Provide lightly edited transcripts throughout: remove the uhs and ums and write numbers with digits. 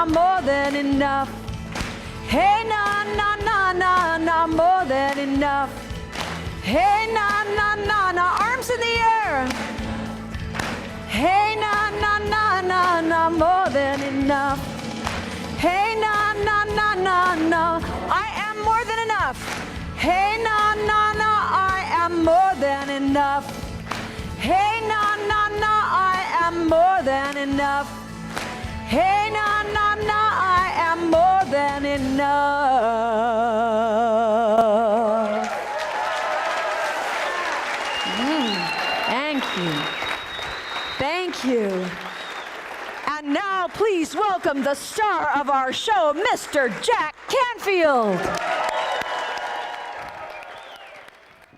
na, more than enough. Hey, na, na, na, na, na, more than enough. Hey, na, na, na, na, arms in the air. Hey, na, na, na, na, na, more than enough. Hey, na, na, na, na, na, I am more than enough. Hey, na, na, na, I am more than enough. Hey, na, na, na, I am more than enough. Hey, na, na, na, I am more than enough. Thank you. Thank you. And now please welcome the star of our show, Mr. Jack Canfield.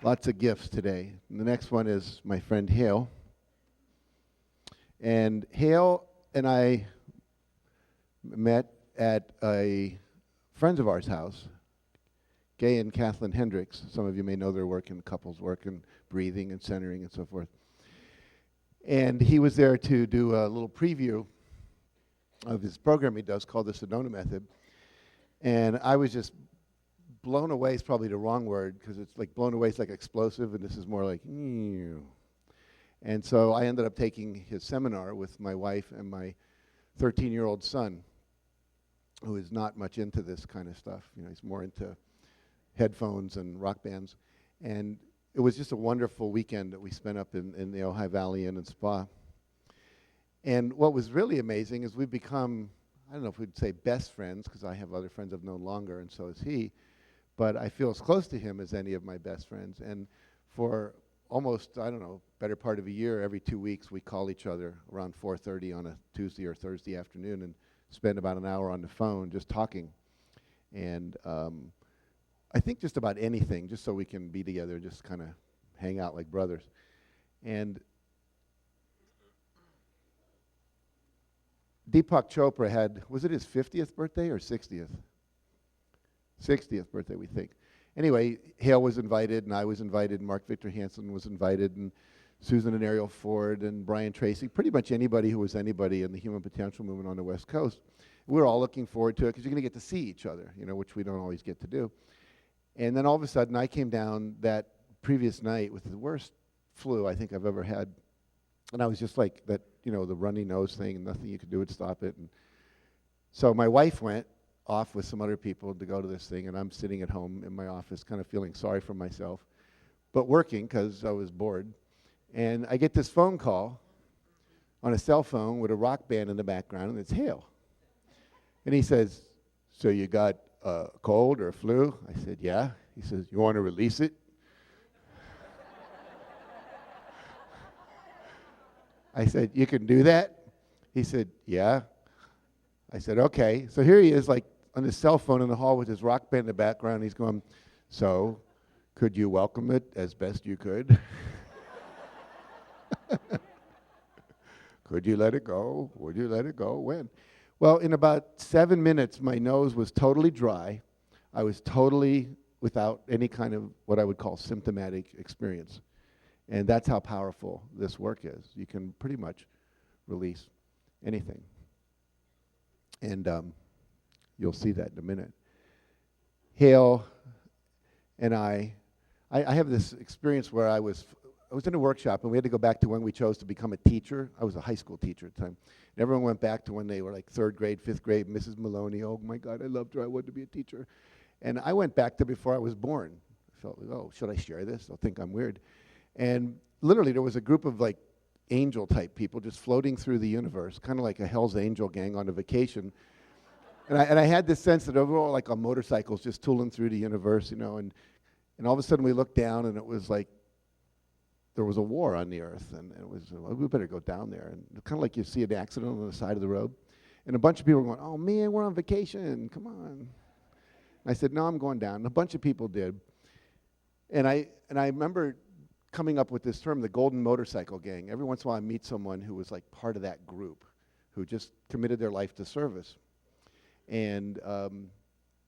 Lots of gifts today. And the next one is my friend Hale. And Hale and I met at a friends of ours' house, Gay and Kathleen Hendricks. Some of you may know their work in couples work and breathing and centering and so forth. And he was there to do a little preview of his program he does called the Sedona Method. And I was just blown away is probably the wrong word, because it's like blown away is like explosive, and this is more like, ew. And so I ended up taking his seminar with my wife and my 13-year-old son, who is not much into this kind of stuff. You know, he's more into headphones and rock bands. And it was just a wonderful weekend that we spent up in the Ojai Valley Inn and Spa. And what was really amazing is we've become, I don't know if we'd say best friends, because I have other friends I've known longer, and so has he. But I feel as close to him as any of my best friends. And for almost, I don't know, better part of a year, every 2 weeks, we call each other around 4:30 on a Tuesday or Thursday afternoon and spend about an hour on the phone just talking. And I think just about anything, just so we can be together, just kind of hang out like brothers. And Deepak Chopra had, was it his 50th birthday or 60th? 60th birthday, we think. Anyway, Hale was invited, and I was invited, and Mark Victor Hansen was invited, and Susan and Ariel Ford, and Brian Tracy, pretty much anybody who was anybody in the human potential movement on the West Coast. We were all looking forward to it, because you're going to get to see each other, you know, which we don't always get to do. And then all of a sudden, I came down that previous night with the worst flu I think I've ever had. And I was just like that, you know, the runny nose thing, and nothing you could do would stop it. And so my wife went off with some other people to go to this thing, and I'm sitting at home in my office kind of feeling sorry for myself, but working because I was bored. And I get this phone call on a cell phone with a rock band in the background, and it's Hale. And he says, "So you got a cold or a flu?" I said, "Yeah." He says, "You want to release it?" I said, "You can do that?" He said, "Yeah." I said, "Okay." So here he is, like on his cell phone in the hall with his rock band in the background. He's going, "So, could you welcome it as best you could?" "Could you let it go? Would you let it go? When?" Well, in about 7 minutes, my nose was totally dry. I was totally without any kind of what I would call symptomatic experience. And that's how powerful this work is. You can pretty much release anything. And you'll see that in a minute. Hale and I have this experience where I was in a workshop, and we had to go back to when we chose to become a teacher. I was a high school teacher at the time. And everyone went back to when they were like 3rd grade, 5th grade, Mrs. Maloney. Oh my God, I loved her. I wanted to be a teacher. And I went back to before I was born. I felt, oh, should I share this? They'll think I'm weird. And literally there was a group of like angel type people just floating through the universe, kind of like a Hell's Angel gang on a vacation. And I had this sense that overall, like on motorcycles, just tooling through the universe, you know, and all of a sudden we looked down, and it was like there was a war on the earth, and it was, well, we better go down there. And kind of like you see an accident on the side of the road, and a bunch of people were going, "Oh man, we're on vacation, come on." And I said, "No, I'm going down." And a bunch of people did. And I remember coming up with this term, the Golden Motorcycle Gang. Every once in a while I meet someone who was like part of that group, who just committed their life to service. And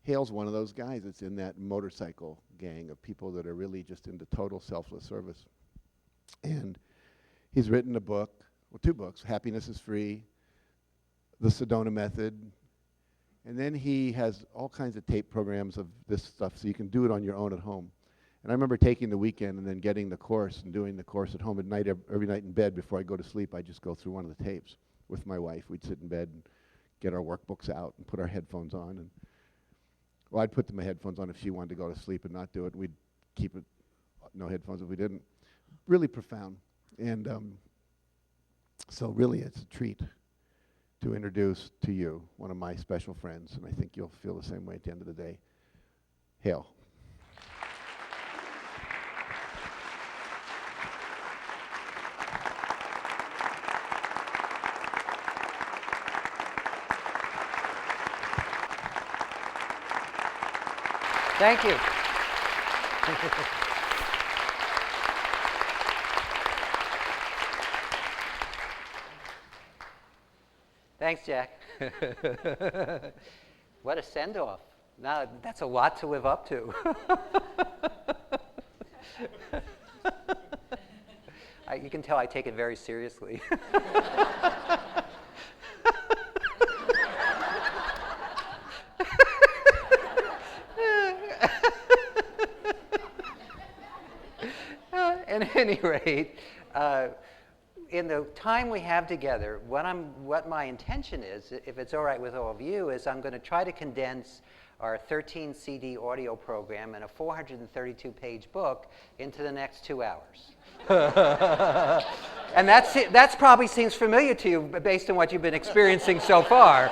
Hale's one of those guys that's in that motorcycle gang of people that are really just into total selfless service. And he's written a book, well, 2 books, Happiness is Free, the Sedona Method, And then he has all kinds of tape programs of this stuff, so you can do it on your own at home. And I remember taking the weekend and then getting the course and doing the course at home at night. Every night in bed before I go to sleep, I just go through one of the tapes with my wife. We'd sit in bed and get our workbooks out and put our headphones on. And well, I'd put my headphones on if she wanted to go to sleep and not do it. We'd keep it no headphones if we didn't. Really profound. And so really it's a treat to introduce to you one of my special friends, and I think you'll feel the same way at the end of the day. Hail. Thank you. Thanks, Jack. What a send-off. Now, that's a lot to live up to. You can tell I take it very seriously. At any rate, in the time we have together, what my intention is, if it's all right with all of you, is I'm going to try to condense our 13 CD audio program and a 432-page book into the next 2 hours. And that's probably seems familiar to you based on what you've been experiencing so far.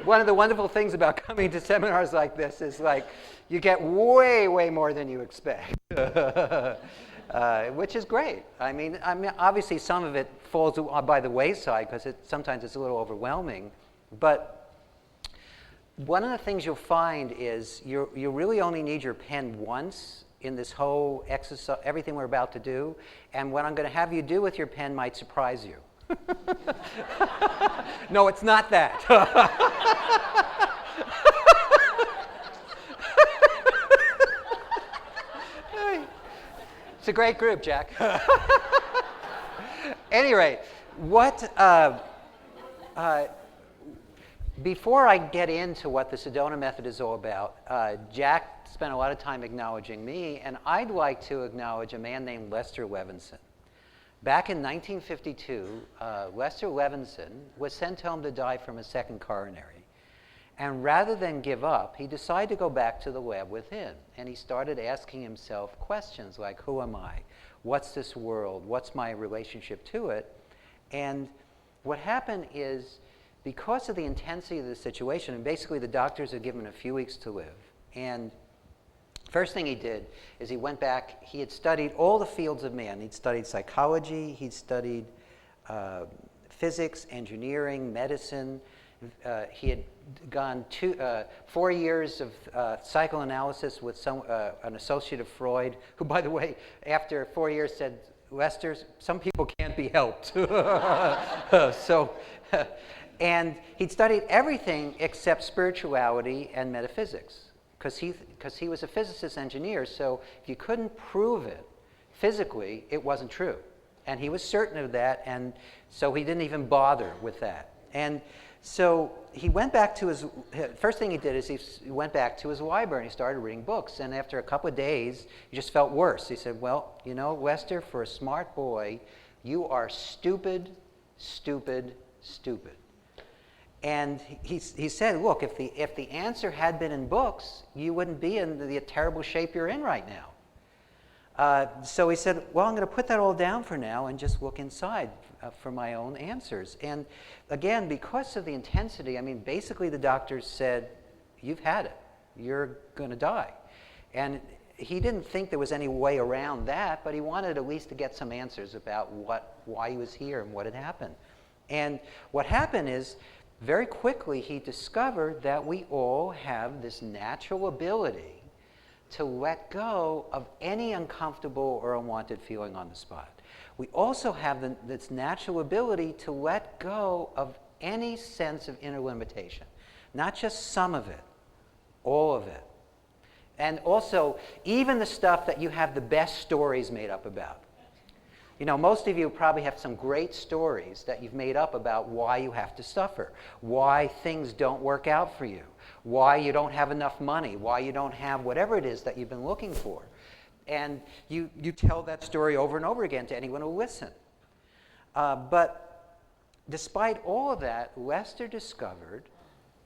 One of the wonderful things about coming to seminars like this is like you get way, way more than you expect, which is great. I mean, obviously some of it falls by the wayside because sometimes it's a little overwhelming. But one of the things you'll find is you really only need your pen once in this whole exercise, everything we're about to do. And what I'm going to have you do with your pen might surprise you. No, it's not that. It's a great group, Jack. Any rate, before I get into what the Sedona Method is all about, Jack spent a lot of time acknowledging me, and I'd like to acknowledge a man named Lester Levinson. Back in 1952, Lester Levinson was sent home to die from a second coronary. And rather than give up, he decided to go back to the lab within. And he started asking himself questions like, who am I? What's this world? What's my relationship to it? And what happened is, because of the intensity of the situation, and basically the doctors had given him a few weeks to live, and first thing he did is he went back. He had studied all the fields of man. He'd studied psychology. He'd studied physics, engineering, medicine. He had gone 4 years of psychoanalysis with an associate of Freud, who, by the way, after 4 years said, Lester, some people can't be helped. And he'd studied everything except spirituality and metaphysics. Because he was a physicist engineer, so if you couldn't prove it physically, it wasn't true. And he was certain of that, and so he didn't even bother with that. And so he went back to first thing he did is he went back to his library and he started reading books. And after a couple of days, he just felt worse. He said, well, you know, Lester, for a smart boy, you are stupid, stupid, stupid. And he said, look, if the answer had been in books, you wouldn't be in the terrible shape you're in right now. So he said, well, I'm going to put that all down for now and just look inside for my own answers. And again, because of the intensity, I mean, basically the doctors said, you've had it. You're going to die. And he didn't think there was any way around that, but he wanted at least to get some answers about why he was here and what had happened. And what happened is, very quickly, he discovered that we all have this natural ability to let go of any uncomfortable or unwanted feeling on the spot. We also have this natural ability to let go of any sense of inner limitation. Not just some of it, all of it. And also, even the stuff that you have the best stories made up about. You know, most of you probably have some great stories that you've made up about why you have to suffer, why things don't work out for you, why you don't have enough money, why you don't have whatever it is that you've been looking for. And you tell that story over and over again to anyone who will listen. But despite all of that, Lester discovered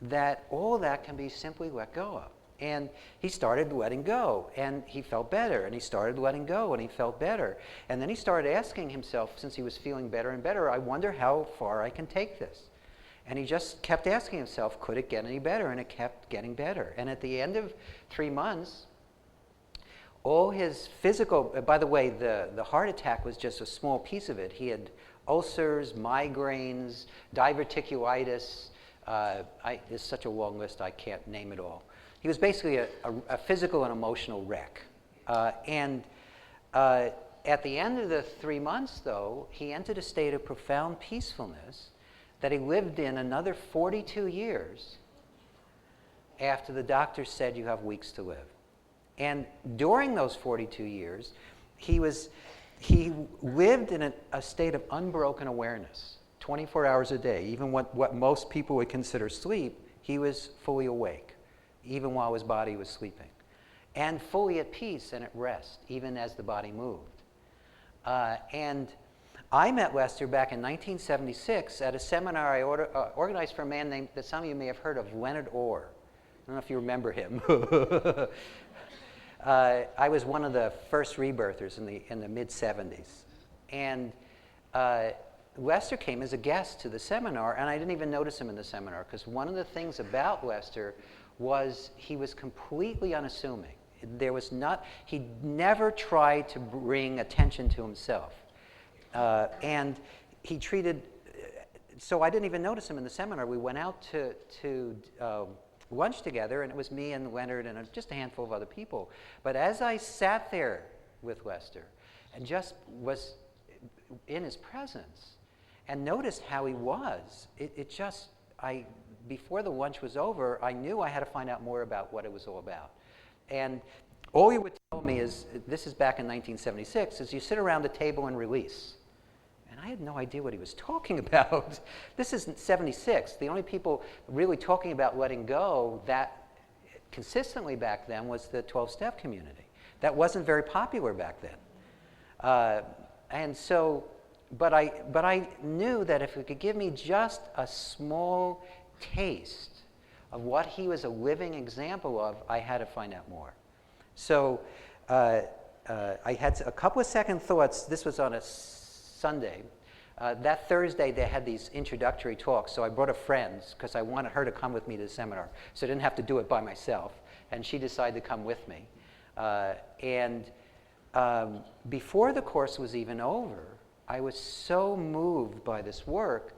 that all of that can be simply let go of. And he started letting go, and he felt better, and he started letting go, and he felt better. And then he started asking himself, since he was feeling better and better, I wonder how far I can take this. And he just kept asking himself, could it get any better? And it kept getting better. And at the end of 3 months, all his physical, by the way, the heart attack was just a small piece of it. He had ulcers, migraines, diverticulitis. There's such a long list, I can't name it all. He was basically a physical and emotional wreck. At the end of the 3 months, though, he entered a state of profound peacefulness that he lived in another 42 years after the doctor said you have weeks to live. And during those 42 years, he lived in a state of unbroken awareness, 24 hours a day. Even what most people would consider sleep, he was fully awake, even while his body was sleeping, and fully at peace and at rest, even as the body moved. And I met Lester back in 1976 at a seminar I organized for a man that some of you may have heard of, Leonard Orr. I don't know if you remember him. I was one of the first rebirthers in the mid-'70s. And Lester came as a guest to the seminar, and I didn't even notice him in the seminar, because one of the things about Lester was he was completely unassuming. He never tried to bring attention to himself. And he treated, so I didn't even notice him in the seminar. We went out to lunch together, and it was me and Leonard and just a handful of other people. But as I sat there with Lester and just was in his presence and noticed how he was, before the lunch was over, I knew I had to find out more about what it was all about. And all he would tell me is, this is back in 1976, is you sit around the table and release. And I had no idea what he was talking about. This is 76. The only people really talking about letting go that consistently back then was the 12-step community. That wasn't very popular back then. But I knew that if it could give me just a small taste of what he was a living example of, I had to find out more. So I had a couple of second thoughts. This was on a Sunday. That Thursday, they had these introductory talks, so I brought a friend because I wanted her to come with me to the seminar, so I didn't have to do it by myself, and she decided to come with me. Before the course was even over, I was so moved by this work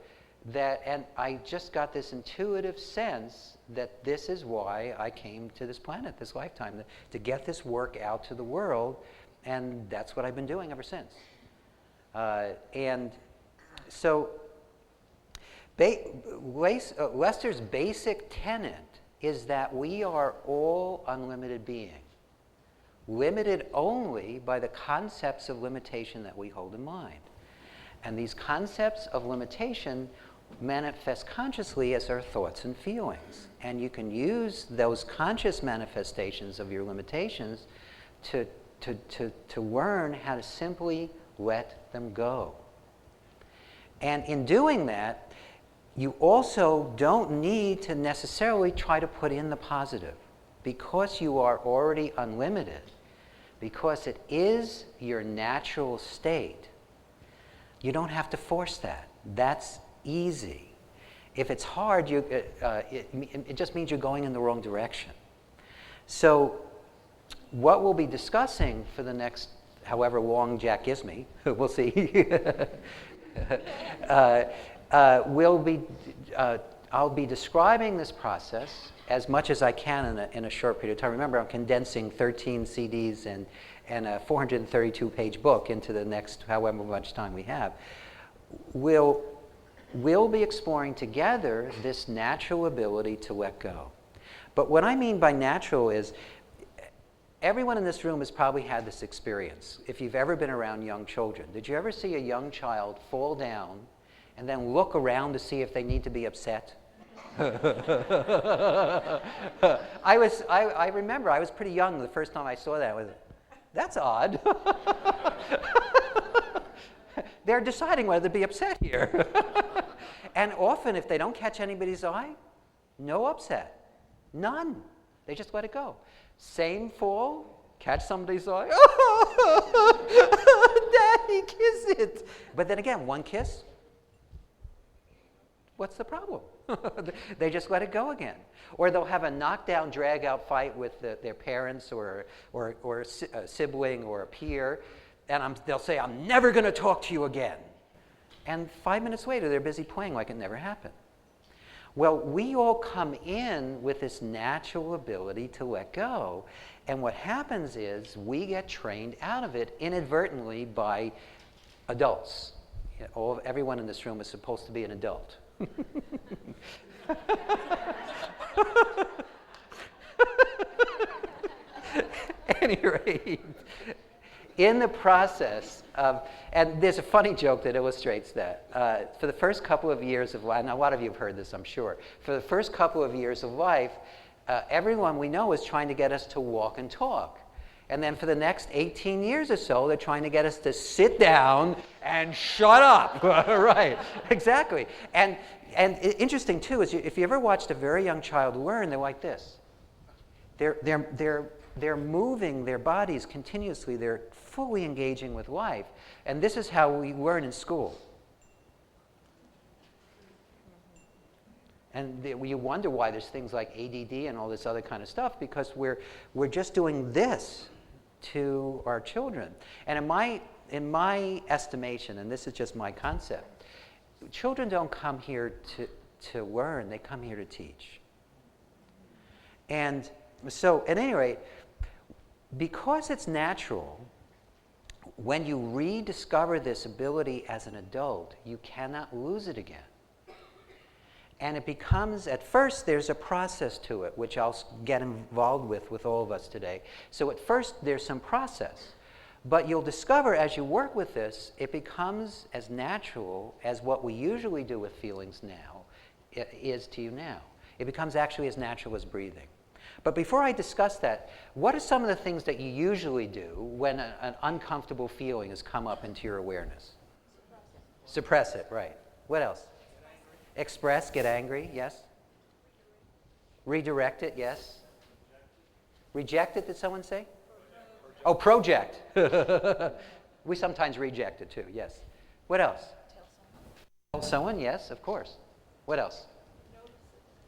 and I just got this intuitive sense that this is why I came to this planet, this lifetime, to get this work out to the world, and that's what I've been doing ever since. And so Lester's basic tenet is that we are all unlimited beings, limited only by the concepts of limitation that we hold in mind. And these concepts of limitation manifest consciously as our thoughts and feelings. And you can use those conscious manifestations of your limitations to learn how to simply let them go. And in doing that, you also don't need to necessarily try to put in the positive, because you are already unlimited, because it is your natural state. You don't have to force that. That's easy. If it's hard, it just means you're going in the wrong direction. So what we'll be discussing for the next however long Jack gives me, we'll see, I'll be describing this process as much as I can in a short period of time. Remember, I'm condensing 13 CDs and a 432-page book into the next however much time we have. We'll be exploring together this natural ability to let go. But what I mean by natural is Everyone in this room has probably had this experience. If you've ever been around young children, did you ever see a young child fall down and then look around to see if they need to be upset? I remember I was pretty young the first time I saw that. That's odd. They're deciding whether to be upset here. And often if they don't catch anybody's eye, no upset. None. They just let it go. Same fall, catch somebody's eye. Daddy, kiss it. But then again, one kiss, what's the problem? They just let it go again. Or they'll have a knockdown, drag-out fight with their parents or a sibling or a peer, and they'll say, I'm never going to talk to you again. And 5 minutes later, they're busy playing like it never happened. Well, we all come in with this natural ability to let go, and what happens is we get trained out of it inadvertently by adults. Everyone in this room is supposed to be an adult. At any rate, in the process of, and there's a funny joke that illustrates that. For the first couple of years of life, and a lot of you have heard this, I'm sure. For the first couple of years of life, everyone we know is trying to get us to walk and talk. And then for the next 18 years or so, they're trying to get us to sit down and shut up. Right, exactly. And interesting, too, is if you ever watched a very young child learn, they're like this. They're moving their bodies continuously. They're fully engaging with life. And this is how we learn in school. And you wonder why there's things like ADD and all this other kind of stuff, because we're just doing this to our children. And in my estimation, and this is just my concept, children don't come here to learn, they come here to teach. And so, at any rate, because it's natural, when you rediscover this ability as an adult, you cannot lose it again. And it becomes, at first, there's a process to it, which I'll get involved with all of us today. So at first, there's some process. But you'll discover as you work with this, it becomes as natural as what we usually do with feelings now is to you now. It becomes actually as natural as breathing. But before I discuss that, what are some of the things that you usually do when an uncomfortable feeling has come up into your awareness? Suppress it, right. What else? Express, get angry, yes. Redirect it, yes. Reject it, did someone say? Oh, project. We sometimes reject it too, yes. What else? Tell someone, yes, of course. What else?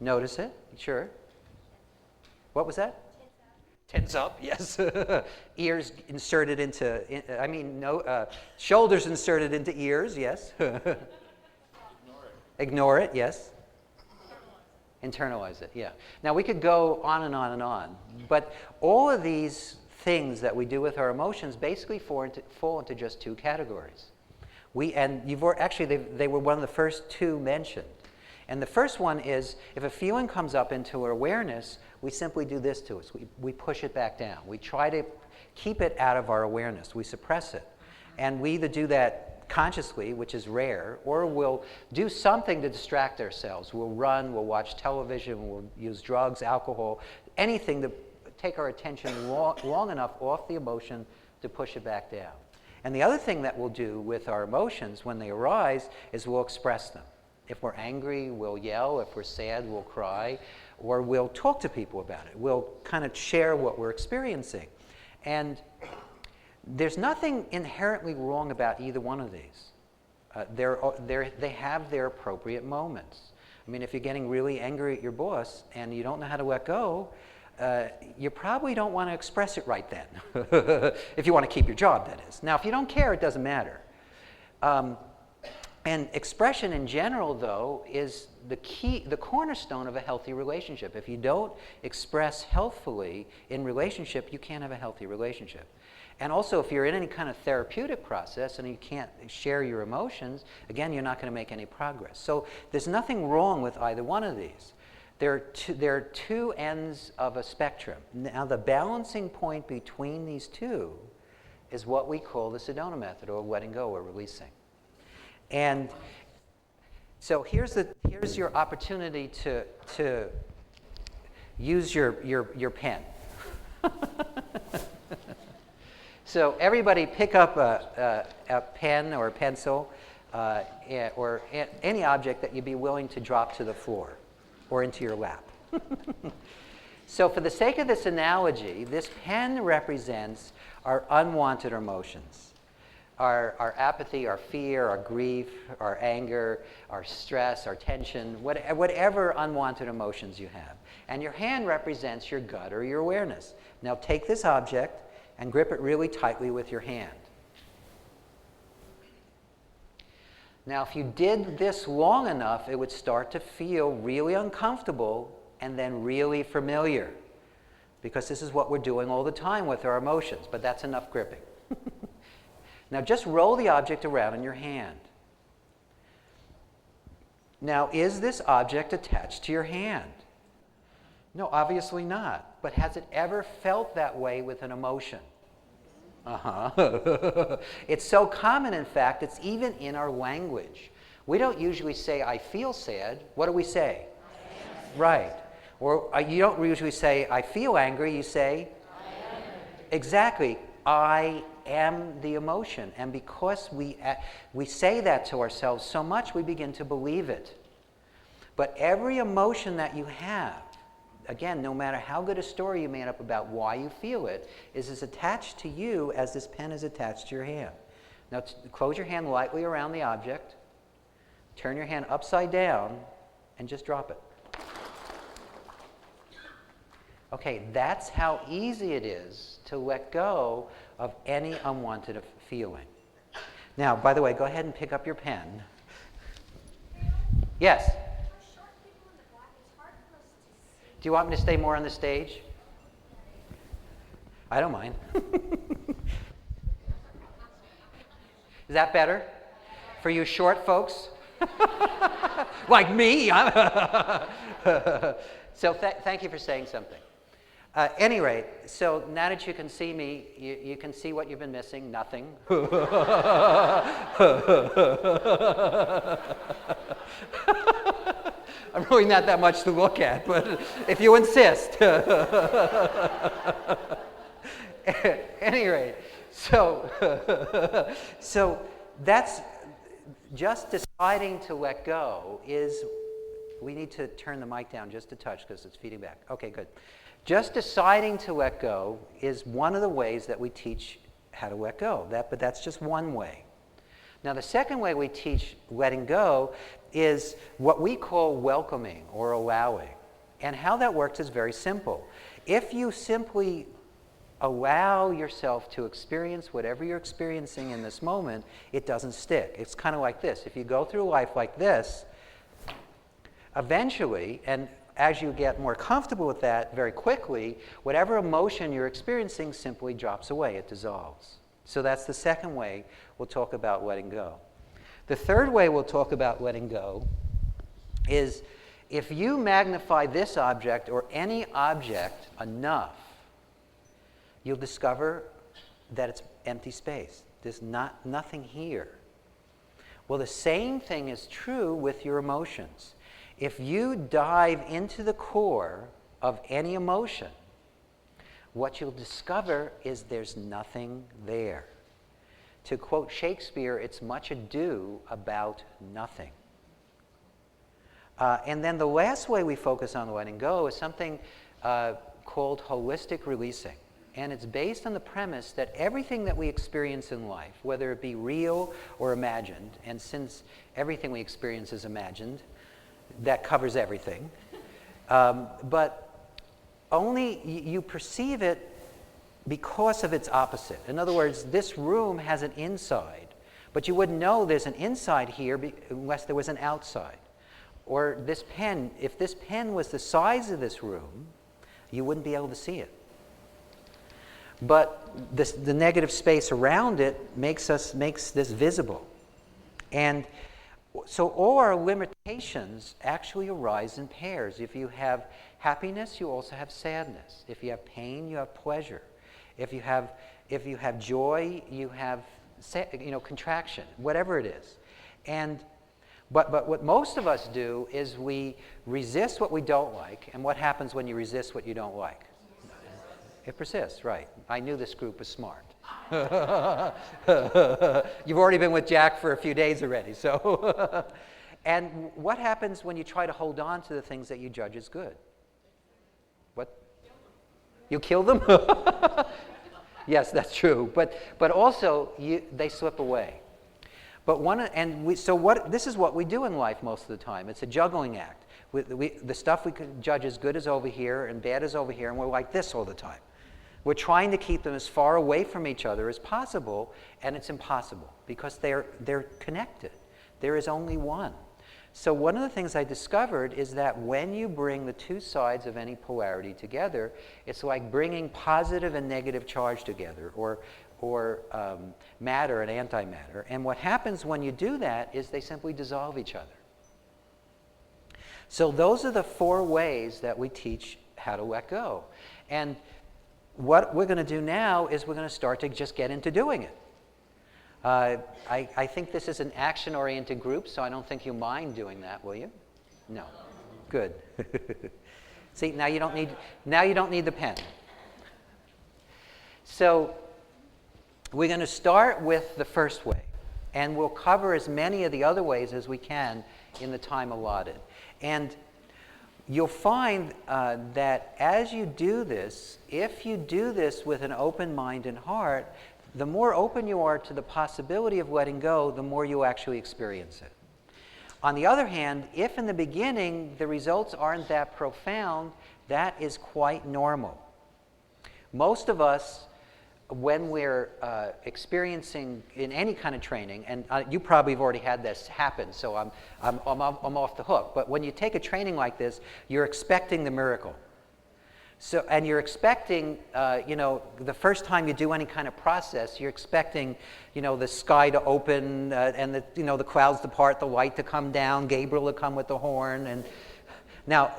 Notice it, sure. What was that? Tense up, yes. Ears inserted into, shoulders inserted into ears, yes. Ignore it, yes. Internalize it, yeah. Now we could go on and on and on, but all of these things that we do with our emotions basically fall into just two categories. They were one of the first two mentioned. And the first one is, if a feeling comes up into our awareness, we simply do this to us. We push it back down. We try to keep it out of our awareness. We suppress it. And we either do that consciously, which is rare, or we'll do something to distract ourselves. We'll run, we'll watch television, we'll use drugs, alcohol, anything to take our attention long enough off the emotion to push it back down. And the other thing that we'll do with our emotions when they arise is we'll express them. If we're angry, we'll yell. If we're sad, we'll cry. Or we'll talk to people about it. We'll kind of share what we're experiencing. And there's nothing inherently wrong about either one of these. They have their appropriate moments. I mean, if you're getting really angry at your boss and you don't know how to let go, you probably don't want to express it right then. If you want to keep your job, that is. Now, if you don't care, it doesn't matter. And expression in general, though, is the cornerstone of a healthy relationship. If you don't express healthfully in relationship, you can't have a healthy relationship. And also, if you're in any kind of therapeutic process and you can't share your emotions, again, you're not going to make any progress. So there's nothing wrong with either one of these. There are two ends of a spectrum. Now, the balancing point between these two is what we call the Sedona Method, or letting go or releasing. And so here's your opportunity to use your pen. So everybody pick up a pen or a pencil or any object that you'd be willing to drop to the floor or into your lap. So for the sake of this analogy, this pen represents our unwanted emotions. Our apathy, our fear, our grief, our anger, our stress, our tension, whatever unwanted emotions you have. And your hand represents your gut or your awareness. Now take this object and grip it really tightly with your hand. Now if you did this long enough, it would start to feel really uncomfortable and then really familiar. Because this is what we're doing all the time with our emotions, but that's enough gripping. Now just roll the object around in your hand. Now, is this object attached to your hand? No, obviously not. But has it ever felt that way with an emotion? It's so common, in fact, it's even in our language. We don't usually say, I feel sad. What do we say? Right. Or you don't usually say, I feel angry. You say? I am. Exactly. I am the emotion. And because we say that to ourselves so much, we begin to believe it. But every emotion that you have, again, no matter how good a story you made up about why you feel it, is as attached to you as this pen is attached to your hand. Now, close your hand lightly around the object, turn your hand upside down, and just drop it. Okay, that's how easy it is to let go of any unwanted feeling. Now, by the way, go ahead and pick up your pen. Yes? Do you want me to stay more on the stage? I don't mind. Is that better? For you short folks? Like me? So thank you for saying something. Any rate, so now that you can see me, you can see what you've been missing. Nothing. I'm really not that much to look at, but if you insist. Any rate, so that's just deciding to let go is, we need to turn the mic down just a touch because it's feeding back. Okay, good. Just deciding to let go is one of the ways that we teach how to let go. But that's just one way. Now, the second way we teach letting go is what we call welcoming or allowing. And how that works is very simple. If you simply allow yourself to experience whatever you're experiencing in this moment, it doesn't stick. It's kind of like this. If you go through life like this, eventually, and as you get more comfortable with that very quickly, whatever emotion you're experiencing simply drops away. It dissolves. So that's the second way we'll talk about letting go. The third way we'll talk about letting go is if you magnify this object or any object enough, you'll discover that it's empty space. There's nothing here. Well, the same thing is true with your emotions. If you dive into the core of any emotion, what you'll discover is there's nothing there. To quote Shakespeare, it's much ado about nothing. And then the last way we focus on letting go is something called holistic releasing. And it's based on the premise that everything that we experience in life, whether it be real or imagined, and since everything we experience is imagined, that covers everything. But only you perceive it because of its opposite. In other words, this room has an inside, but you wouldn't know there's an inside here unless there was an outside. Or this pen, if this pen was the size of this room, you wouldn't be able to see it. But the negative space around it makes this visible. And So all our limitations actually arise in pairs. If you have happiness, you also have sadness. If you have pain, you have pleasure. If you have joy, you have contraction, whatever it is. But what most of us do is we resist what we don't like. And what happens when you resist what you don't like? It persists, right. I knew this group was smart. You've already been with Jack for a few days already, so. And what happens when you try to hold on to the things that you judge as good? What? You kill them? Yes, that's true. But also, they slip away. This is what we do in life most of the time. It's a juggling act. The stuff we could judge as good is over here and bad is over here, and we're like this all the time. We're trying to keep them as far away from each other as possible, and it's impossible because they're connected. There is only one. So one of the things I discovered is that when you bring the two sides of any polarity together, it's like bringing positive and negative charge together, or matter and antimatter. And what happens when you do that is they simply dissolve each other. So those are the 4 ways that we teach how to let go. And what we're going to do now is we're going to start to just get into doing it. I think this is an action-oriented group, so I don't think you mind doing that, will you? No. Good. See, now you don't need the pen. So we're going to start with the first way, and we'll cover as many of the other ways as we can in the time allotted. And you'll find that as you do this, if you do this with an open mind and heart, the more open you are to the possibility of letting go, the more you actually experience it. On the other hand, if in the beginning the results aren't that profound, that is quite normal. Most of us, when we're experiencing in any kind of training, and you probably have already had this happen, so I'm off the hook. But when you take a training like this, you're expecting the miracle. So, and you're expecting, the first time you do any kind of process, you're expecting, the sky to open and the clouds to part, the light to come down, Gabriel to come with the horn, and. Now,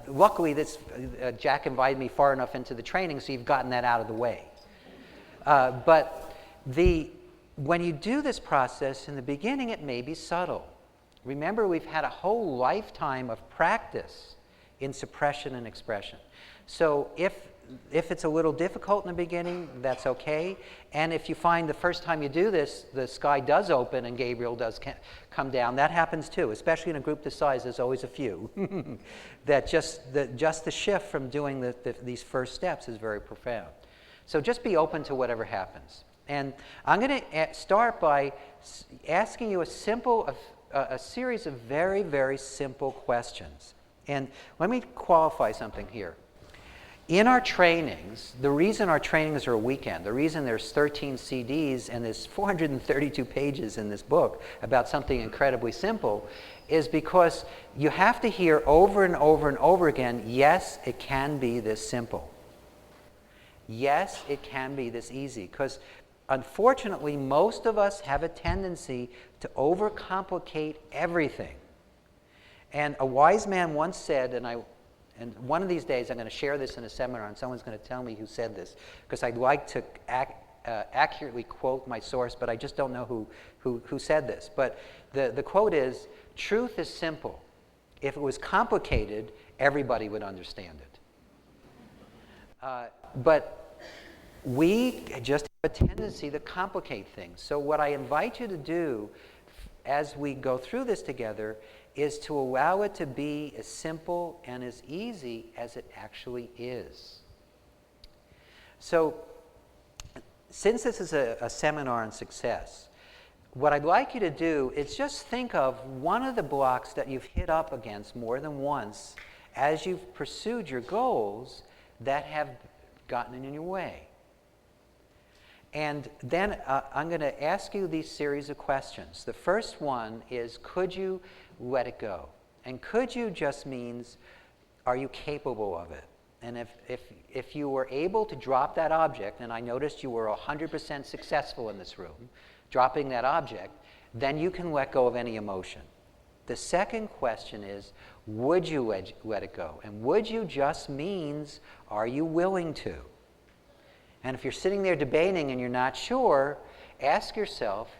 luckily, Jack invited me far enough into the training, so you've gotten that out of the way. But when you do this process, in the beginning, it may be subtle. Remember, we've had a whole lifetime of practice in suppression and expression. So if it's a little difficult in the beginning, that's okay. And if you find the first time you do this, the sky does open and Gabriel does come down, that happens too. Especially in a group this size, there's always a few. That just the shift from doing these first steps is very profound. So just be open to whatever happens. And I'm going to start by asking you a series of very, very simple questions. And let me qualify something here. In our trainings, the reason our trainings are a weekend, the reason there's 13 CDs and there's 432 pages in this book about something incredibly simple, is because you have to hear over and over and over again, yes, it can be this simple. Yes, it can be this easy. Because unfortunately, most of us have a tendency to overcomplicate everything. And a wise man once said, and one of these days I'm going to share this in a seminar, and someone's going to tell me who said this, because I'd like to accurately quote my source, but I just don't know who said this. But the quote is, "Truth is simple. If it was complicated, everybody would understand it." But we just have a tendency to complicate things. So what I invite you to do as we go through this together is to allow it to be as simple and as easy as it actually is. So, since this is a seminar on success, what I'd like you to do is just think of one of the blocks that you've hit up against more than once as you've pursued your goals that have gotten in your way. And then I'm going to ask you these series of questions. The first one is, could you let it go? And could you just means, are you capable of it? And if you were able to drop that object, and I noticed you were 100% successful in this room, dropping that object, then you can let go of any emotion. The second question is, would you let it go? And would you just means, are you willing to? And if you're sitting there debating and you're not sure, ask yourself,